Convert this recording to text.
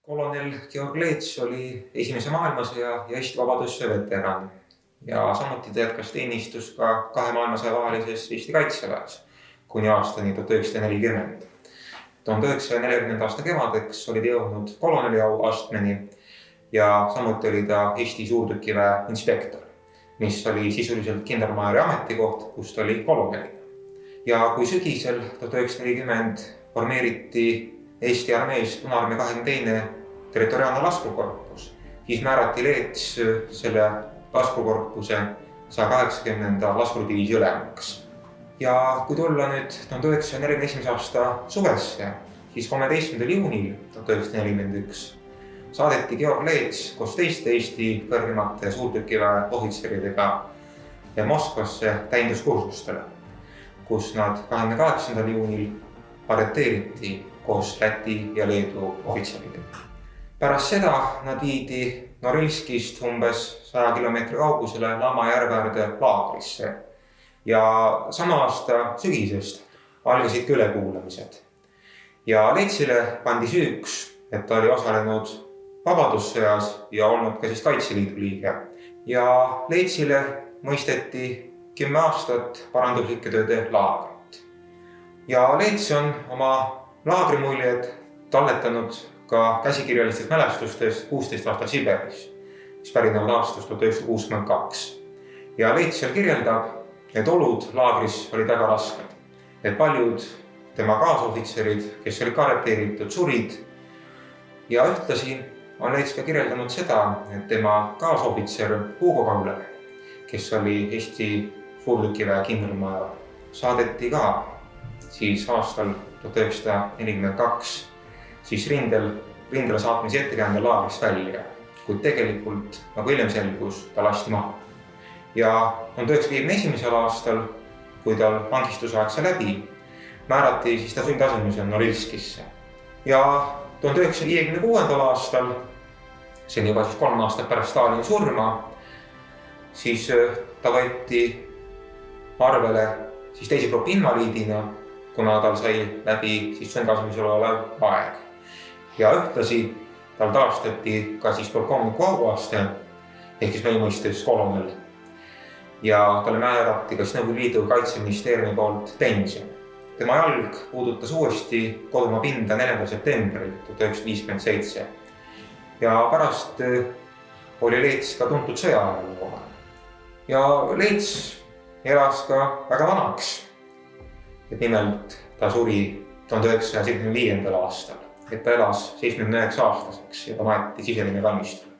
Kolonel Georg Leets oli Esimese maailmasõja ja Eesti vabadussõja veteran ja samuti ta jätkas teenistust ka kahe maailmasõja vahelises Eesti kaitseväes kuni aastani 1940. 1940. aasta kevadeks oli ta jõudnud koloneliau astmeni ja samuti oli ta Eesti suurtükiväe inspektor, mis oli sisuliselt kindralmajori ametikoht, kus ta oli kolonelina. Ja kui sügisel 1940 formeeriti Eesti armees Punaarmee 22. territoriaalne laskurkorpus, siis määrati Leets selle laskurkorpuse 180. laskurdiviisi ülemaks. Ja kui tulla nüüd 1941. aasta suvesse, siis 13. juunil 1941 saadeti Georg Leets koos teiste Eesti kõrgemate suurtükiväe ohvitseridega Moskvasse täienduskursustele, kus nad 28. juunil arreteeriti koos Läti ja Leedu ohvitseridega. Pärast seda nad viidi Norilskist umbes 100 kilomeetri kaugusele Lama järveäärde laagrisse ja sama aasta sügisest algasid ülekuulamised. Ja Leetsile pandi süüks, et ta oli osalenud vabadussõjas ja olnud ka siis Kaitseliidu liige. Ja Leetsile mõisteti 10 aastat paranduslike tööde laagrit. Ja Leets on oma laagrimuljed talletanud ka käsikirjalistes mälestustes 16 aastat Siberis, mis pärinevad aastast 1962. Ja Leets seal kirjeldab, et olud laagris olid väga rasked, et paljud tema kaasohvitserid, kes olid arreteeritud, surid. Ja ühtlasi on Leets ka kirjeldanud seda, et tema kaasohvitser Hugo Kauler, kes oli Eesti suurtükiväe kindralmajor, saadeti ka siis aastal 1942 siis rindele saatmise ettekäändel laagrist välja, kuid tegelikult, nagu hiljem selgus, ta lasti maha. Ja 1951. aastal, kui tal vangistusaeg sai läbi, määrati siis ta sundasumisel Norilskisse. Ja 1956. aastal, see on juba siis 3 aastat pärast Stalini surma, siis ta võeti arvele siis teise grupi invaliidina, kuna tal sai läbi siis sundasumisel olev aeg. Ja ühtlasi tal taastati ka siis polkovniku auaste, ehk siis meie mõistes kolonel. Ja talle määrati ka Nõukogude Liidu Kaitseministeeriumi poolt pension. Tema jalg puudutas uuesti kodumaa pinda 4. septembril 1957. Ja pärast oli Leets ka tuntud sõjaajaloo. Ja Leets elas ka väga vanaks. Et nimelt ta suri 1975. aastal, et ta elas 79-aastaseks ja ta maeti Siselinna kalmistul.